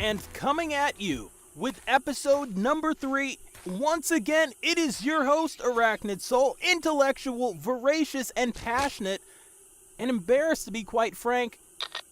And coming at you with episode number 3, once again, it is your host, Arachnid Soul, intellectual, voracious, and passionate, and embarrassed to be quite frank,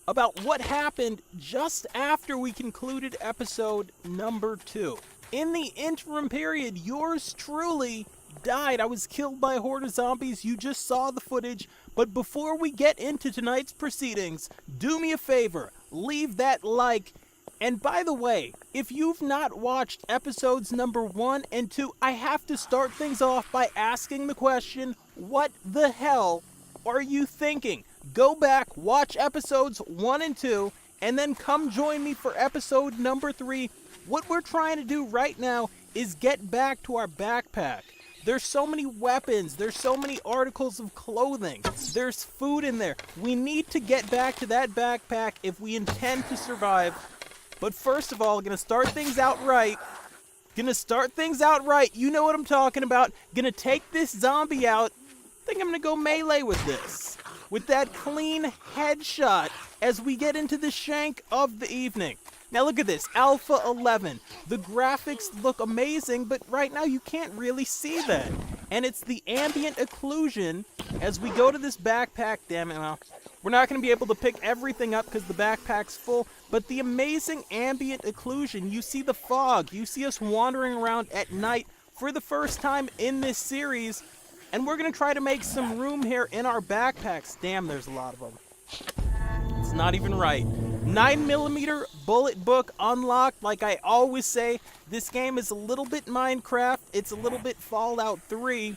about what happened just after we concluded episode number 2. In the interim period, yours truly died. I was killed by a horde of zombies. You just saw the footage. But before we get into tonight's proceedings, do me a favor, leave that like. And by the way, if you've not watched episodes number 1 and 2, I have to start things off by asking the question, what the hell are you thinking? Go back, watch episodes 1 and 2, and then come join me for episode number 3. What we're trying to do right now is get back to our backpack. There's so many weapons, there's so many articles of clothing, there's food in there. We need to get back to that backpack if we intend to survive. But first of all, gonna start things out right. You know what I'm talking about. Gonna take this zombie out. I think I'm gonna go melee with this. With that clean headshot as we get into the shank of the evening. Now look at this, Alpha 11. The graphics look amazing, but right now you can't really see that. And it's the ambient occlusion as we go to this backpack. Damn it, well, we're not going to be able to pick everything up because the backpack's full, but the amazing ambient occlusion, you see the fog, you see us wandering around at night for the first time in this series, and we're going to try to make some room here in our backpacks. Damn, there's a lot of them. It's not even right. 9mm bullet book unlocked. Like I always say, this game is a little bit Minecraft, it's a little bit Fallout 3,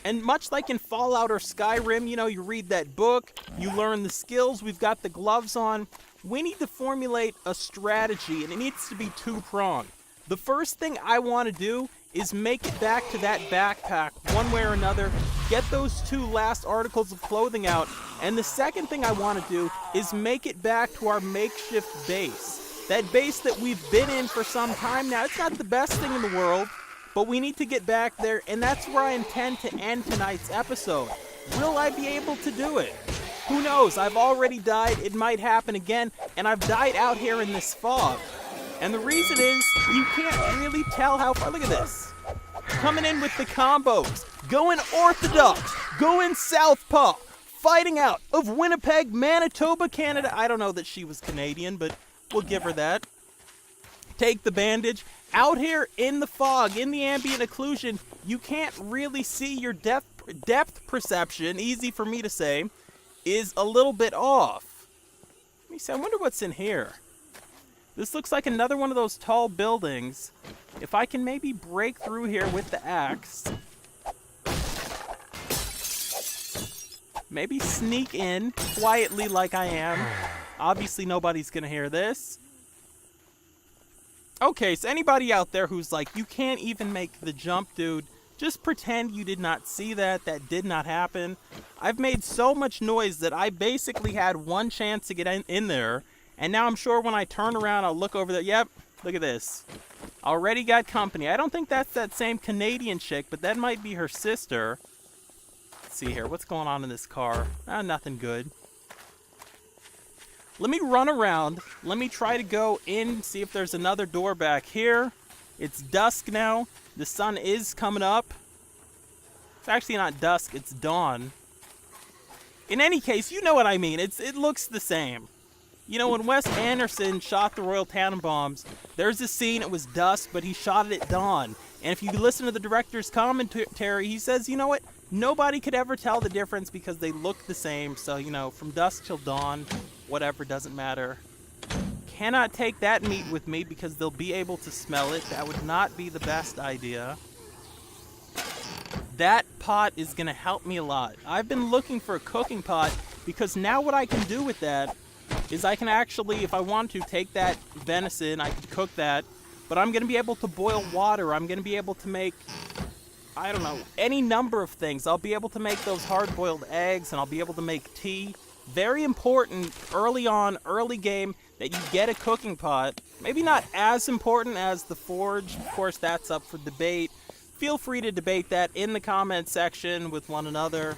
and much like in Fallout or Skyrim, you know, you read that book, you learn the skills, we've got the gloves on. We need to formulate a strategy, and it needs to be two-pronged. The first thing I want to do is make it back to that backpack one way or another, get those 2 last articles of clothing out, and the second thing I want to do is make it back to our makeshift base. That base that we've been in for some time now. It's not the best thing in the world, but we need to get back there, and that's where I intend to end tonight's episode. Will I be able to do it? Who knows? I've already died, it might happen again, and I've died out here in this fog. And the reason is, you can't really tell how far. Look at this. Coming in with the combos. Going orthodox. Going southpaw. Fighting out of Winnipeg, Manitoba, Canada. I don't know that she was Canadian, but we'll give her that. Take the bandage. Out here in the fog, in the ambient occlusion, you can't really see your depth perception, easy for me to say, is a little bit off. Let me see, I wonder what's in here. This looks like another one of those tall buildings. If I can maybe break through here with the axe. Maybe sneak in quietly like I am. Obviously nobody's gonna hear this. Okay, so anybody out there who's like, you can't even make the jump, dude, just pretend you did not see that. That did not happen. I've made so much noise that I basically had one chance to get in there. And now I'm sure when I turn around, I'll look over there. Yep, look at this. Already got company. I don't think that's that same Canadian chick, but that might be her sister. Let's see here. What's going on in this car? Nothing good. Let me run around. Let me try to go in, see if there's another door back here. It's dusk now. The sun is coming up. It's actually not dusk, it's dawn. In any case, you know what I mean. It looks the same. You know, when Wes Anderson shot the Royal Tenenbaums, there's a scene, it was dusk, but he shot it at dawn. And if you listen to the director's commentary, he says, you know what? Nobody could ever tell the difference because they look the same. So, you know, from dusk till dawn, whatever, doesn't matter. Cannot take that meat with me because they'll be able to smell it. That would not be the best idea. That pot is going to help me a lot. I've been looking for a cooking pot because now what I can do with that is I can actually, if I want to, take that venison, I can cook that, but I'm going to be able to boil water, I'm going to be able to make, I don't know, any number of things. I'll be able to make those hard-boiled eggs, and I'll be able to make tea. Very important, early on, early game, that you get a cooking pot. Maybe not as important as the forge, of course that's up for debate. Feel free to debate that in the comment section with one another.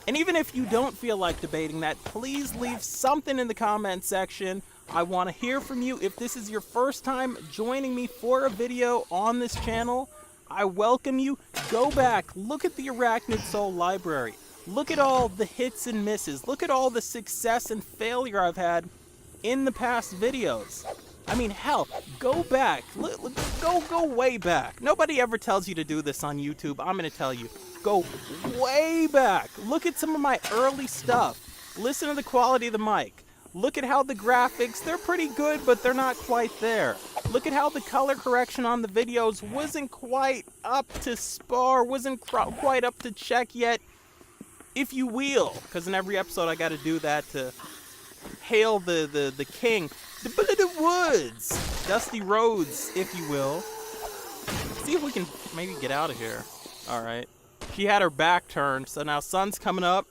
And even if you don't feel like debating that, please leave something in the comment section I want to hear from you. If this is your first time joining me for a video on this channel, I welcome you. Go back, look at the Arachnid Soul library. Look at all the hits and misses. Look at all the success and failure I've had in the past videos. I mean, hell, go back. Go way back. Nobody ever tells you to do this on YouTube. I'm going to tell you. Go way back. Look at some of my early stuff. Listen to the quality of the mic. Look at how the graphics, they're pretty good, but they're not quite there. Look at how the color correction on the videos wasn't quite up to spar, wasn't quite up to check yet, if you will. Because in every episode I got to do that to hail the king. The Bulleted Woods! Dusty Roads, if you will. See if we can maybe get out of here. Alright. She had her back turned, so now sun's coming up.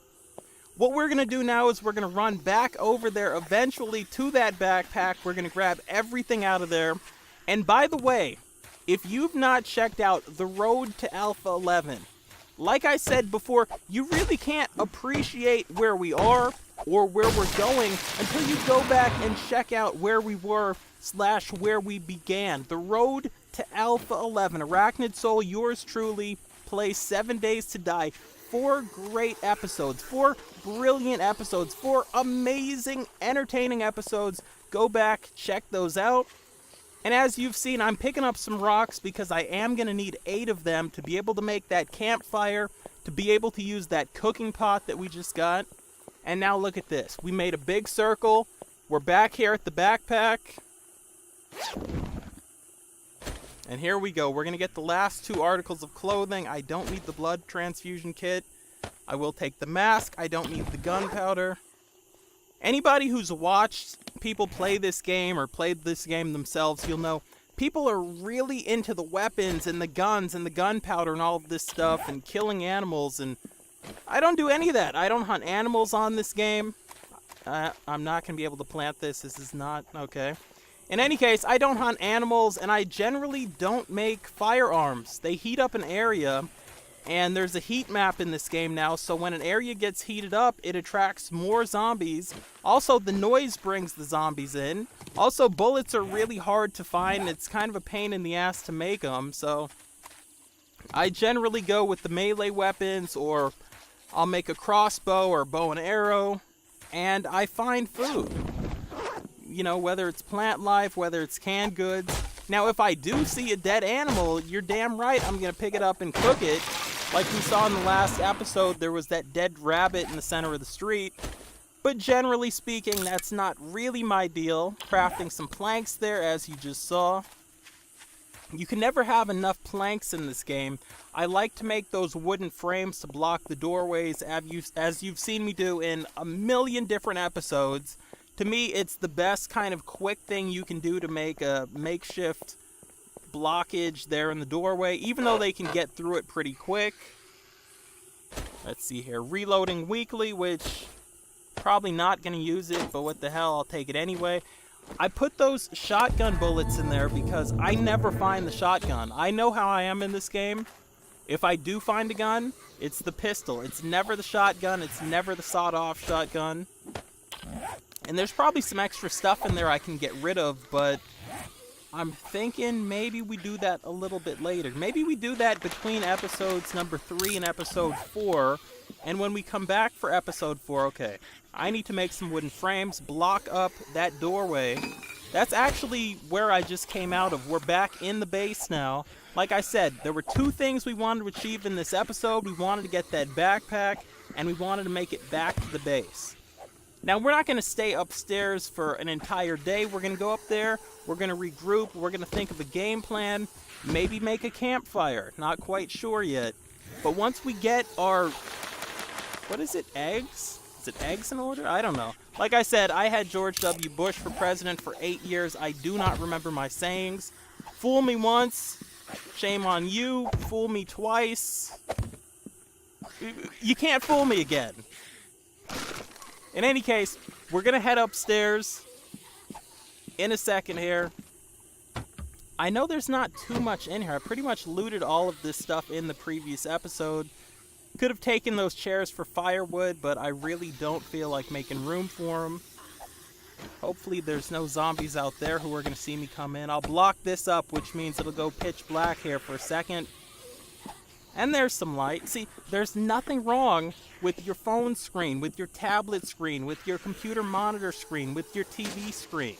What we're going to do now is we're going to run back over there eventually to that backpack. We're going to grab everything out of there. And by the way, if you've not checked out the road to Alpha 11, like I said before, you really can't appreciate where we are or where we're going until you go back and check out where we were / where we began. The road to Alpha 11. Arachnid Soul, yours truly, plays 7 Days to Die. 4 great episodes, 4 brilliant episodes, 4 amazing, entertaining episodes. Go back, check those out. And as you've seen, I'm picking up some rocks because I am going to need 8 of them to be able to make that campfire, to be able to use that cooking pot that we just got. And now look at this. We made a big circle. We're back here at the backpack. And here we go. We're going to get the last 2 articles of clothing. I don't need the blood transfusion kit. I will take the mask. I don't need the gunpowder. Anybody who's watched people play this game or played this game themselves, you'll know people are really into the weapons and the guns and the gunpowder and all of this stuff and killing animals. And I don't do any of that. I don't hunt animals on this game. I'm not going to be able to plant this. This is not okay. In any case, I don't hunt animals, and I generally don't make firearms. They heat up an area, and there's a heat map in this game now, so when an area gets heated up, it attracts more zombies. Also, the noise brings the zombies in. Also, bullets are really hard to find. It's kind of a pain in the ass to make them, so I generally go with the melee weapons, or I'll make a crossbow or bow and arrow, and I find food. You know, whether it's plant life, whether it's canned goods. Now, if I do see a dead animal, you're damn right I'm going to pick it up and cook it. Like we saw in the last episode, there was that dead rabbit in the center of the street. But generally speaking, that's not really my deal. Crafting some planks there, as you just saw. You can never have enough planks in this game. I like to make those wooden frames to block the doorways, as you've seen me do in a million different episodes. To me, it's the best kind of quick thing you can do to make a makeshift blockage there in the doorway, even though they can get through it pretty quick. Let's see here. Reloading weekly, which probably not going to use it, but what the hell, I'll take it anyway. I put those shotgun bullets in there because I never find the shotgun. I know how I am in this game. If I do find a gun, it's the pistol. It's never the shotgun. It's never the sawed-off shotgun. And there's probably some extra stuff in there I can get rid of, but I'm thinking maybe we do that a little bit later. Maybe we do that between episodes number 3 and episode 4. And when we come back for episode 4, okay, I need to make some wooden frames, block up that doorway. That's actually where I just came out of. We're back in the base now. Like I said, there were 2 things we wanted to achieve in this episode. We wanted to get that backpack, and we wanted to make it back to the base. Now, we're not going to stay upstairs for an entire day. We're going to go up there, we're going to regroup, we're going to think of a game plan, maybe make a campfire. Not quite sure yet. But once we get our, what is it, eggs? Is it eggs in order? I don't know. Like I said, I had George W. Bush for president for 8 years. I do not remember my sayings. Fool me once, shame on you. Fool me twice. You can't fool me again. In any case, we're going to head upstairs in a second here. I know there's not too much in here. I pretty much looted all of this stuff in the previous episode. Could have taken those chairs for firewood, but I really don't feel like making room for them. Hopefully there's no zombies out there who are going to see me come in. I'll block this up, which means it'll go pitch black here for a second. And there's some light. See, there's nothing wrong with your phone screen, with your tablet screen, with your computer monitor screen, with your TV screen.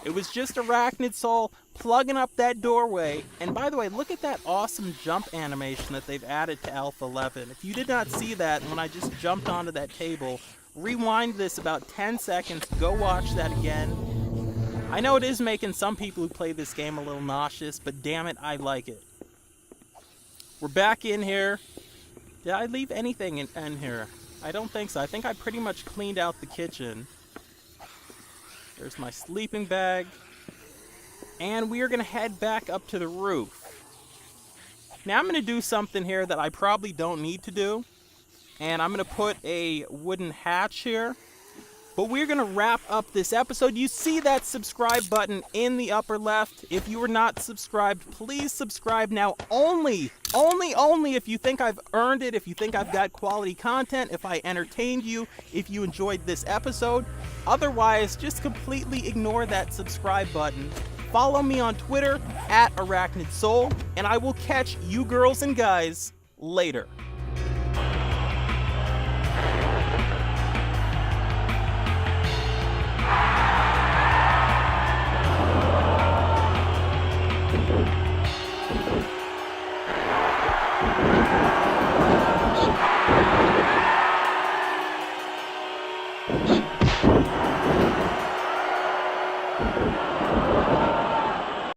It was just Arachnid Soul plugging up that doorway. And by the way, look at that awesome jump animation that they've added to Alpha 11. If you did not see that when I just jumped onto that table, rewind this about 10 seconds, go watch that again. I know it is making some people who play this game a little nauseous, but damn it, I like it. We're back in here. Did I leave anything in here? I don't think so. I think I pretty much cleaned out the kitchen. There's my sleeping bag. And we are going to head back up to the roof. Now I'm going to do something here that I probably don't need to do. And I'm going to put a wooden hatch here. But we're going to wrap up this episode. You see that subscribe button in the upper left. If you are not subscribed, please subscribe now. Only if you think I've earned it, if you think I've got quality content, if I entertained you, if you enjoyed this episode. Otherwise, just completely ignore that subscribe button. Follow me on Twitter at Arachnid Soul, and I will catch you girls and guys later.